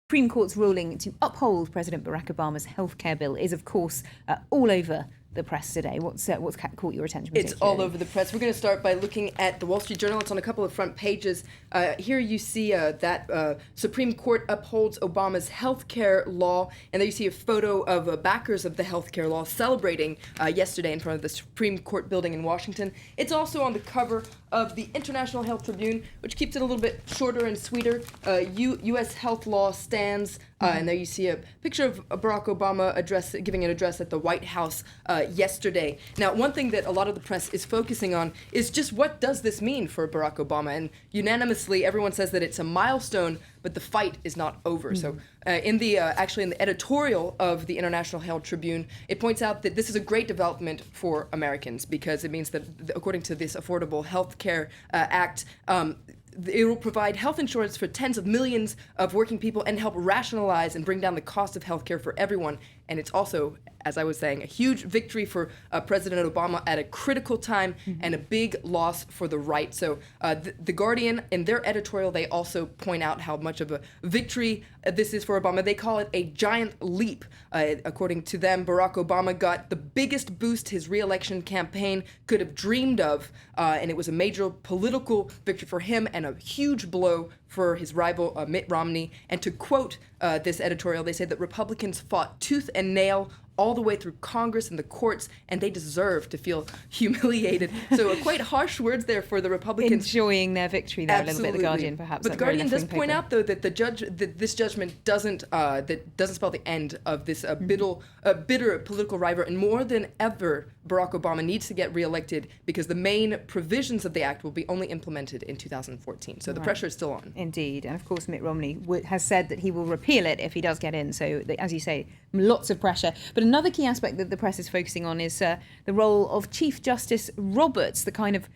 Supreme Court's ruling to uphold President Barack Obama's healthcare bill is, of course, all over the press today. What's caught your attention? It's all over the press. We're going to start by looking at the Wall Street Journal. It's on a couple of front pages. Here you see that Supreme Court upholds Obama's healthcare law, and there you see a photo of backers of the healthcare law celebrating yesterday in front of the Supreme Court building in Washington. It's also on the cover of the International Health Tribune, which keeps it a little bit shorter and sweeter. U.S. health law stands, and there you see a picture of Barack Obama giving an address at the White House yesterday. Now, one thing that a lot of the press is focusing on is just what does this mean for Barack Obama? And unanimously, everyone says that it's a milestone, but the fight is not over. So in the editorial of the International Health Tribune, it points out that this is a great development for Americans because it means that according to this Affordable Health Care Act, it will provide health insurance for tens of millions of working people and help rationalize and bring down the cost of healthcare for everyone. And it's also, as I was saying, a huge victory for President Obama at a critical time and a big loss for the right. So the Guardian, in their editorial, they also point out how much of a victory this is for Obama. They call it a giant leap. According to them, Barack Obama got the biggest boost his re-election campaign could have dreamed of, and it was a major political victory for him and a huge blow for his rival, Mitt Romney. And to quote this editorial, they say that Republicans fought tooth and nail all the way through Congress and the courts, and they deserve to feel humiliated. So quite harsh words there for the Republicans. Enjoying their victory there. Absolutely. A little bit, the Guardian, perhaps. But the Guardian does point out, though, that this judgment doesn't spell the end of this bitter political rival, and more than ever, Barack Obama needs to get reelected because the main provisions of the act will be only implemented in 2014. So the pressure is still on. Indeed. And of course, Mitt Romney has said that he will repeal it if he does get in. So, as you say, lots of pressure. But another key aspect that the press is focusing on is the role of Chief Justice Roberts, the kind of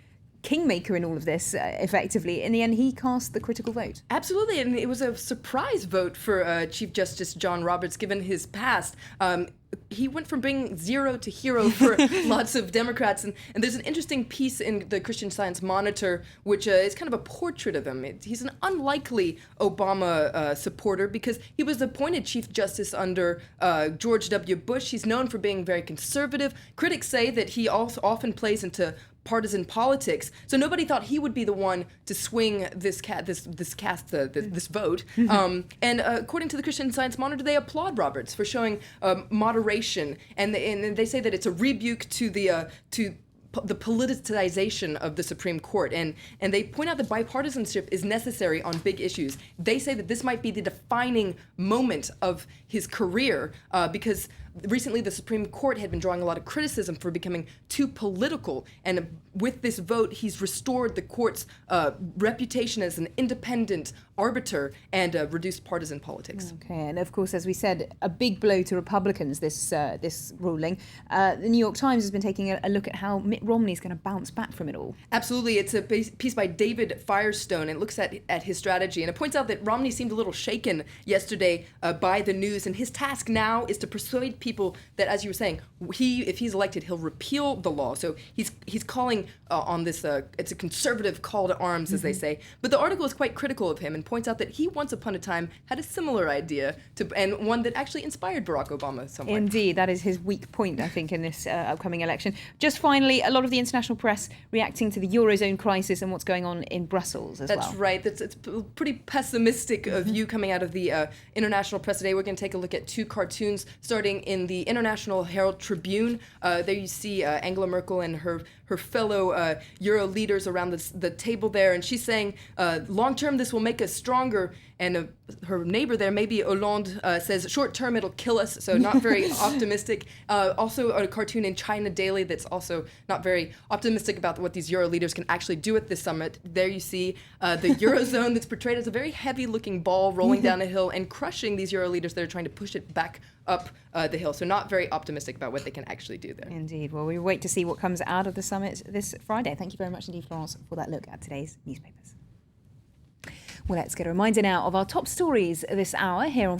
kingmaker in all of this, effectively. In the end, he cast the critical vote. Absolutely, and it was a surprise vote for Chief Justice John Roberts, given his past. He went from being zero to hero for lots of Democrats. And there's an interesting piece in the Christian Science Monitor, which is kind of a portrait of him. He's an unlikely Obama supporter because he was appointed Chief Justice under George W. Bush. He's known for being very conservative. Critics say that he also often plays into partisan politics, so nobody thought he would be the one to swing this vote. And according to the Christian Science Monitor, they applaud Roberts for showing moderation, and they say that it's a rebuke to the politicization of the Supreme Court, and they point out that bipartisanship is necessary on big issues. They say that this might be the defining moment of his career because recently the Supreme Court had been drawing a lot of criticism for becoming too political, and with this vote he's restored the court's reputation as an independent arbiter and reduced partisan politics. Okay, and of course, as we said, a big blow to Republicans, this ruling. The New York Times has been taking a look at how Mitt Romney is going to bounce back from it all. Absolutely. It's a piece by David Firestone, and it looks at his strategy, and it points out that Romney seemed a little shaken yesterday by the news, and his task now is to persuade people that, as you were saying, if he's elected, he'll repeal the law. So he's calling on this, it's a conservative call to arms, as they say. But the article is quite critical of him and points out that he once upon a time had a similar idea, and one that actually inspired Barack Obama somewhat. Indeed, that is his weak point, I think, in this upcoming election. Just finally, a lot of the international press reacting to the Eurozone crisis and what's going on in Brussels as well. That's right. It's a pretty pessimistic view coming out of the international press today. We're going to take a look at two cartoons starting in the International Herald Tribune. There you see Angela Merkel and her fellow Euro leaders around the table there, and she's saying, long term this will make us stronger, and her neighbor there, maybe Hollande, says short term it'll kill us, so not very optimistic. Also a cartoon in China Daily that's also not very optimistic about what these Euro leaders can actually do at this summit. There you see the Eurozone that's portrayed as a very heavy looking ball rolling down a hill and crushing these Euro leaders that are trying to push it back up the hill. So not very optimistic about what they can actually do there. Indeed. Well, we wait to see what comes out of the summit this Friday. Thank you very much indeed, Florence, for that look at today's newspapers. Well, let's get a reminder now of our top stories this hour here on